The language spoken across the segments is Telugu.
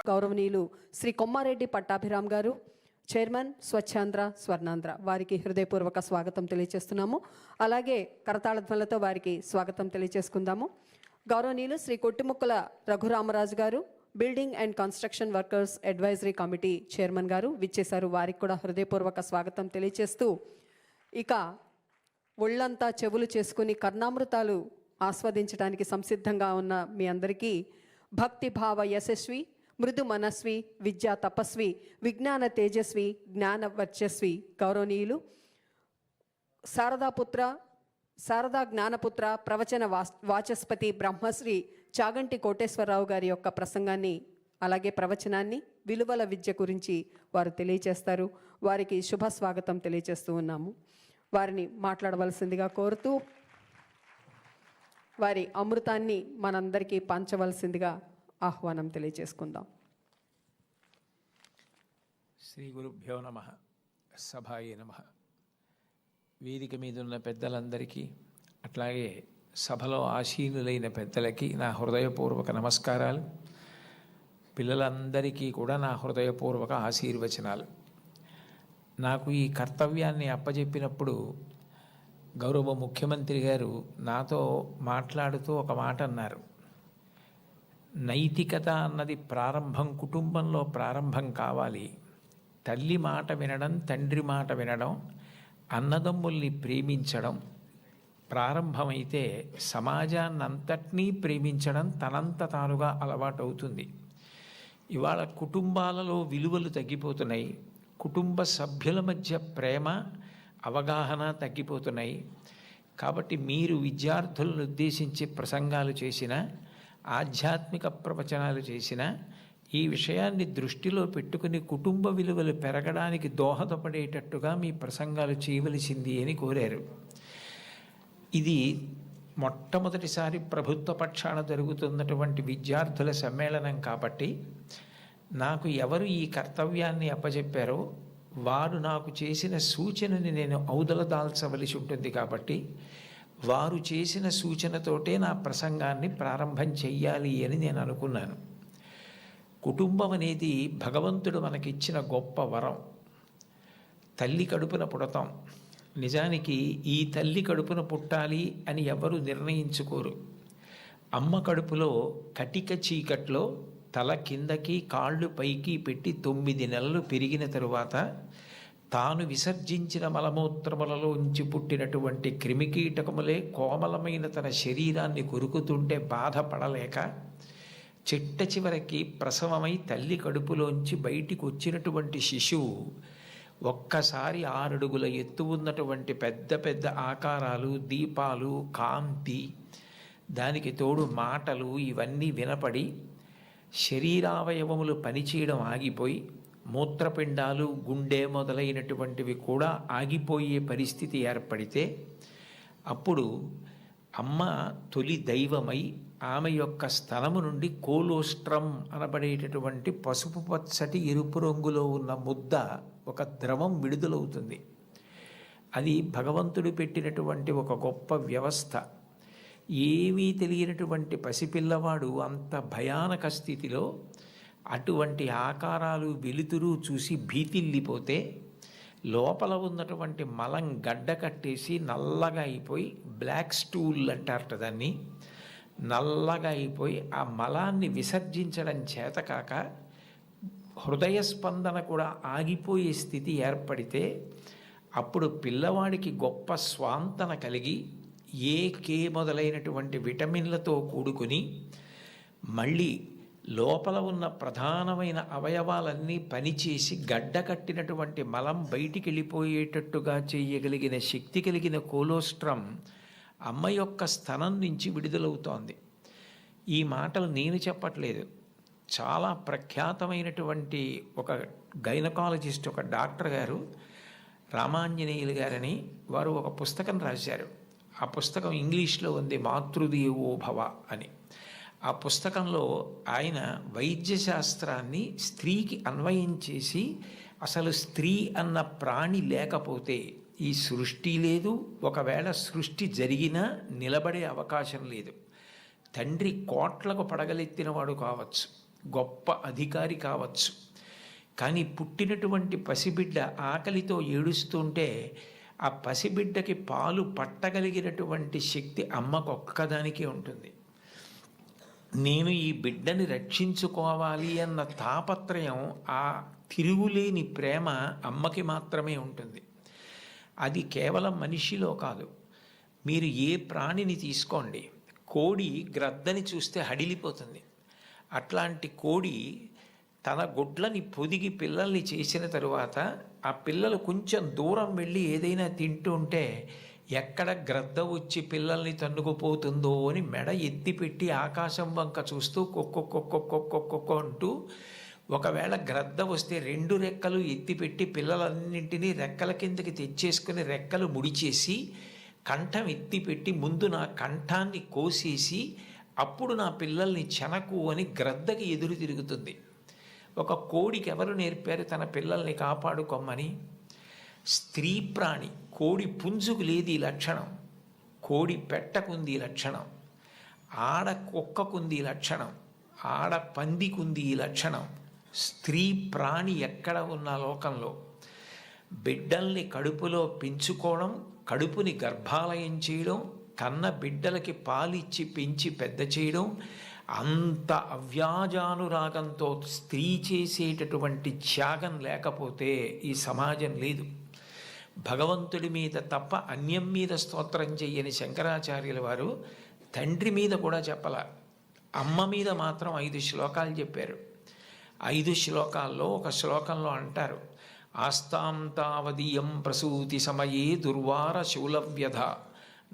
గౌరవనీయులు శ్రీ కొమ్మారెడ్డి పట్టాభిరామ్ గారు, చైర్మన్ స్వచ్ఛాంధ్ర స్వర్ణాంధ్ర, వారికి హృదయపూర్వక స్వాగతం తెలియజేస్తున్నాము. అలాగే కరతాళధ్వనులతో వారికి స్వాగతం తెలియజేసుకుందాము. గౌరవనీయులు శ్రీ కొట్టిముక్కల రఘురామరాజు గారు, building and construction workers advisory committee chairman గారు విచ్చేశారు. వారికి కూడా హృదయపూర్వక స్వాగతం తెలియజేస్తూ, ఇక ఒళ్ళంతా చెవులు చేసుకుని కర్ణామృతాలు ఆస్వాదించడానికి సంసిద్ధంగా ఉన్న మీ అందరికీ భక్తి భావ యశస్వి, మృదు మనస్వి, విద్యా తపస్వి, విజ్ఞాన తేజస్వి, జ్ఞాన వర్చస్వి గౌరవనీయులు శారదా జ్ఞానపుత్ర ప్రవచన వాచస్పతి బ్రహ్మశ్రీ చాగంటి కోటేశ్వరరావు గారి యొక్క ప్రసంగాన్ని, అలాగే ప్రవచనాన్ని, విలువల విద్య గురించి వారు తెలియజేస్తారు. వారికి శుభ స్వాగతం తెలియజేస్తూ ఉన్నాము. వారిని మాట్లాడవలసిందిగా కోరుతూ వారి అమృతాన్ని మనందరికీ పంచవలసిందిగా ఆహ్వానం తెలియజేసుకుందాం. శ్రీ గురుభ్యో నమః. సభాయే నమః. వేదిక మీద ఉన్న పెద్దలందరికీ, అట్లాగే సభలో ఆసీనులైన పెద్దలకి నా హృదయపూర్వక నమస్కారాలు. పిల్లలందరికీ కూడా నా హృదయపూర్వక ఆశీర్వచనాలు. నాకు ఈ కర్తవ్యాన్ని అప్పచెప్పినప్పుడు గౌరవ ముఖ్యమంత్రి గారు నాతో మాట్లాడుతూ ఒక మాట అన్నారు. నైతికత అన్నది ప్రారంభం కుటుంబంలో ప్రారంభం కావాలి. తల్లి మాట వినడం, తండ్రి మాట వినడం, అన్నదమ్ముల్ని ప్రేమించడం ప్రారంభమైతే సమాజాన్నంతటినీ ప్రేమించడం తనంత తానుగా అలవాటవుతుంది. ఇవాళ కుటుంబాలలో విలువలు తగ్గిపోతున్నాయి. కుటుంబ సభ్యుల మధ్య ప్రేమ, అవగాహన తగ్గిపోతున్నాయి. కాబట్టి మీరు విద్యార్థులను ఉద్దేశించి ప్రసంగాలు చేసిన, ఆధ్యాత్మిక ప్రవచనాలు చేసిన, ఈ విషయాన్ని దృష్టిలో పెట్టుకుని కుటుంబ విలువలు పెరగడానికి దోహదపడేటట్టుగా మీ ప్రసంగాలు చేయవలసింది అని కోరారు. ఇది మొట్టమొదటిసారి ప్రభుత్వ పక్షాన జరుగుతున్నటువంటి విద్యార్థుల సమ్మేళనం కాబట్టి నాకు ఎవరు ఈ కర్తవ్యాన్ని అప్పచెప్పారో వారు నాకు చేసిన సూచనని నేను ఔదలదాల్చవలసి ఉంటుంది. కాబట్టి వారు చేసిన సూచనతోటే నా ప్రసంగాన్ని ప్రారంభం చెయ్యాలి అని నేను అనుకున్నాను. కుటుంబం అనేది భగవంతుడు మనకిచ్చిన గొప్ప వరం. తల్లి కడుపున పుడతాం. నిజానికి ఈ తల్లి కడుపున పుట్టాలి అని ఎవరు నిర్ణయించుకోరు. అమ్మ కడుపులో కటిక చీకట్లో తల కిందకి కాళ్ళు పైకి పెట్టి 9 నెలలు పెరిగిన తరువాత తాను విసర్జించిన మలమూత్రములలోంచి పుట్టినటువంటి క్రిమికీటకములే కోమలమైన తన శరీరాన్ని కొరుకుతుంటే బాధపడలేక చిట్ట చివరికి ప్రసవమై తల్లి కడుపులోంచి బయటికి వచ్చినటువంటి శిశువు ఒక్కసారి 6 అడుగుల ఎత్తు ఉన్నటువంటి పెద్ద పెద్ద ఆకారాలు, దీపాలు, కాంతి, దానికి తోడు మాటలు ఇవన్నీ వినపడి శరీరావయవములు పనిచేయడం ఆగిపోయి మూత్రపిండాలు, గుండె మొదలైనటువంటివి కూడా ఆగిపోయే పరిస్థితి ఏర్పడితే అప్పుడు అమ్మ తొలి దైవమై ఆమె యొక్క స్థలము నుండి కోలోస్ట్రమ్ అనబడేటటువంటి పసుపు పచ్చటి ఎరుపు రంగులో ఉన్న ముద్ద, ఒక ద్రవం విడుదలవుతుంది. అది భగవంతుడు పెట్టినటువంటి ఒక గొప్ప వ్యవస్థ. ఏమీ తెలియనటువంటి పసిపిల్లవాడు అంత భయానక స్థితిలో అటువంటి ఆకారాలు, వెలుతురు చూసి భీతిల్లిపోతే లోపల ఉన్నటువంటి మలం గడ్డ కట్టేసి నల్లగా అయిపోయి, బ్లాక్ స్టూల్ అంటారట దాన్ని, నల్లగా అయిపోయి ఆ మలాన్ని విసర్జించడం చేతకాక హృదయ స్పందన కూడా ఆగిపోయే స్థితి ఏర్పడితే అప్పుడు పిల్లవాడికి గొప్ప స్వాంతన కలిగి కే మొదలైనటువంటి విటమిన్లతో కూడుకుని మళ్ళీ లోపల ఉన్న ప్రధానమైన అవయవాలన్నీ పనిచేసి గడ్డ కట్టినటువంటి మలం బయటికి వెళ్ళిపోయేటట్టుగా చేయగలిగిన శక్తి కలిగిన కోలోస్ట్రమ్ అమ్మ యొక్క స్థనం నుంచి విడుదలవుతోంది. ఈ మాటలు నేను చెప్పట్లేదు. చాలా ప్రఖ్యాతమైనటువంటి ఒక గైనకాలజిస్ట్, ఒక డాక్టర్ గారు, రామాంజనేయులు గారని, వారు ఒక పుస్తకం రాశారు. ఆ పుస్తకం ఇంగ్లీష్లో ఉంది, మాతృదేవో భవ అని. ఆ పుస్తకంలో ఆయన వైద్యశాస్త్రాన్ని స్త్రీకి అన్వయం చేసి, అసలు స్త్రీ అన్న ప్రాణి లేకపోతే ఈ సృష్టి లేదు, ఒకవేళ సృష్టి జరిగినా నిలబడే అవకాశం లేదు. తండ్రి కోట్లకు పడగలెత్తినవాడు కావచ్చు, గొప్ప అధికారి కావచ్చు. కానీ పుట్టినటువంటి పసిబిడ్డ ఆకలితో ఏడుస్తుంటే ఆ పసిబిడ్డకి పాలు పట్టగలిగినటువంటి శక్తి అమ్మకు ఒక్కదానికే ఉంటుంది. నేను ఈ బిడ్డని రక్షించుకోవాలి అన్న తాపత్రయం, ఆ తిరుగులేని ప్రేమ అమ్మకి మాత్రమే ఉంటుంది. అది కేవలం మనిషిలో కాదు. మీరు ఏ ప్రాణిని తీసుకోండి, కోడి గ్రద్దని చూస్తే హడిలిపోతుంది. అట్లాంటి కోడి తన గుడ్లని పొదిగి పిల్లల్ని చేసిన తరువాత ఆ పిల్లలు కొంచెం దూరం వెళ్ళి ఏదైనా తింటూ ఉంటే ఎక్కడ గ్రద్ద వచ్చి పిల్లల్ని తన్నుకుపోతుందో అని మెడ ఎత్తిపెట్టి ఆకాశం వంక చూస్తూ కొక్కొక్కొక్కొక్కొక్కొక్కొక్కొ అంటూ, ఒకవేళ గ్రద్ద వస్తే 2 రెక్కలు ఎత్తిపెట్టి పిల్లలన్నింటినీ రెక్కల కిందకి తెచ్చేసుకుని రెక్కలు ముడిచేసి కంఠం ఎత్తిపెట్టి ముందు నా కంఠాన్ని కోసేసి అప్పుడు నా పిల్లల్ని చెనకు అని గ్రద్దకి ఎదురు తిరుగుతుంది. ఒక కోడికి ఎవరు నేర్పారు తన పిల్లల్ని కాపాడుకోమని? స్త్రీ ప్రాణి. కోడి పుంజుకు లేదు ఈ లక్షణం, కోడి పెట్టకుంది ఈ లక్షణం, ఆడ కుక్కకుంది ఈ లక్షణం, ఆడ పందికుంది ఈ లక్షణం. స్త్రీ ప్రాణి ఎక్కడ ఉన్న లోకంలో బిడ్డల్ని కడుపులో పెంచుకోవడం, కడుపుని గర్భాలయం చేయడం, కన్న బిడ్డలకి పాలిచ్చి పెంచి పెద్ద చేయడం, అంత అవ్యాజానురాగంతో స్త్రీ చేసేటటువంటి త్యాగం లేకపోతే ఈ సమాజం లేదు. భగవంతుడి మీద తప్ప అన్యం మీద స్తోత్రం చెయ్యని శంకరాచార్యుల వారు తండ్రి మీద కూడా చెప్పల, అమ్మ మీద మాత్రం 5 శ్లోకాలు చెప్పారు. 5 శ్లోకాల్లో ఒక శ్లోకంలో అంటారు, ఆస్తాం తావదీయం ప్రసూతి సమయే దుర్వార శూలవ్యధ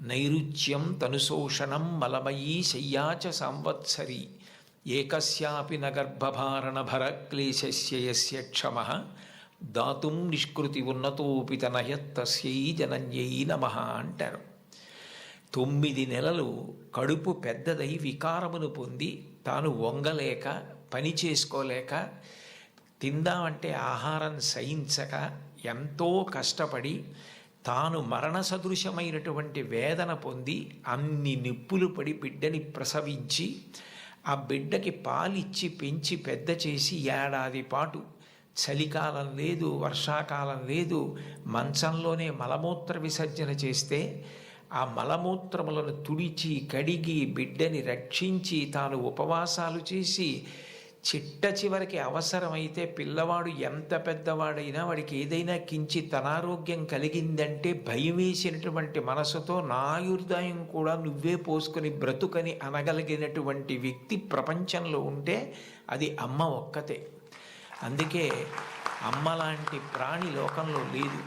నైరుచ్యం తనుశోషణం మలమయీ శయ్యాచ సంవత్సరి ఏకస్యాపి నగర్భభారణ భరక్లేశస్య యస్య క్షమః దాతుం నిష్కృతి ఉన్నతోపి తనయత్తస్యై జనన్యై నమః అంటారు. 9 నెలలు కడుపు పెద్దదై వికారమును పొంది తాను వంగలేక పని చేసుకోలేక తిందామంటే ఆహారం సహించక ఎంతో కష్టపడి తాను మరణ సదృశమైనటువంటి వేదన పొంది అన్ని నిప్పులు పడి బిడ్డని ప్రసవించి ఆ బిడ్డకి పాలిచ్చి పెంచి పెద్ద చేసి ఏడాది పాటు చలికాలం లేదు, వర్షాకాలం లేదు, మంచంలోనే మలమూత్ర విసర్జన చేస్తే ఆ మలమూత్రములను తుడిచి కడిగి బిడ్డని రక్షించి తాను ఉపవాసాలు చేసి చిట్ట చివరికి అవసరమైతే పిల్లవాడు ఎంత పెద్దవాడైనా వాడికి ఏదైనా కించిత్ అనారోగ్యం కలిగిందంటే భయం వేసినటువంటి మనసుతో నా ఆయుర్దాయం కూడా నువ్వే పోసుకొని బ్రతుకని అనగలిగినటువంటి వ్యక్తి ప్రపంచంలో ఉంటే అది అమ్మ ఒక్కతే. అందుకే అమ్మ లాంటి ప్రాణి లోకంలో లేదు.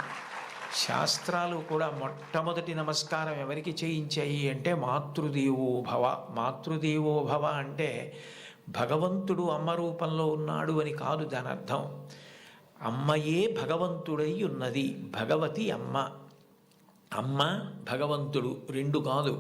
శాస్త్రాలు కూడా మొట్టమొదటి నమస్కారం ఎవరికి చేయించాయి అంటే మాతృదేవో భవ. మాతృదేవో భవ అంటే భగవంతుడు అమ్మ రూపంలో ఉన్నాడు అని కాదు దాని అర్థం. అమ్మయే భగవంతుడై ఉన్నది, భగవతి అమ్మ. అమ్మ భగవంతుడు 2 కాదు.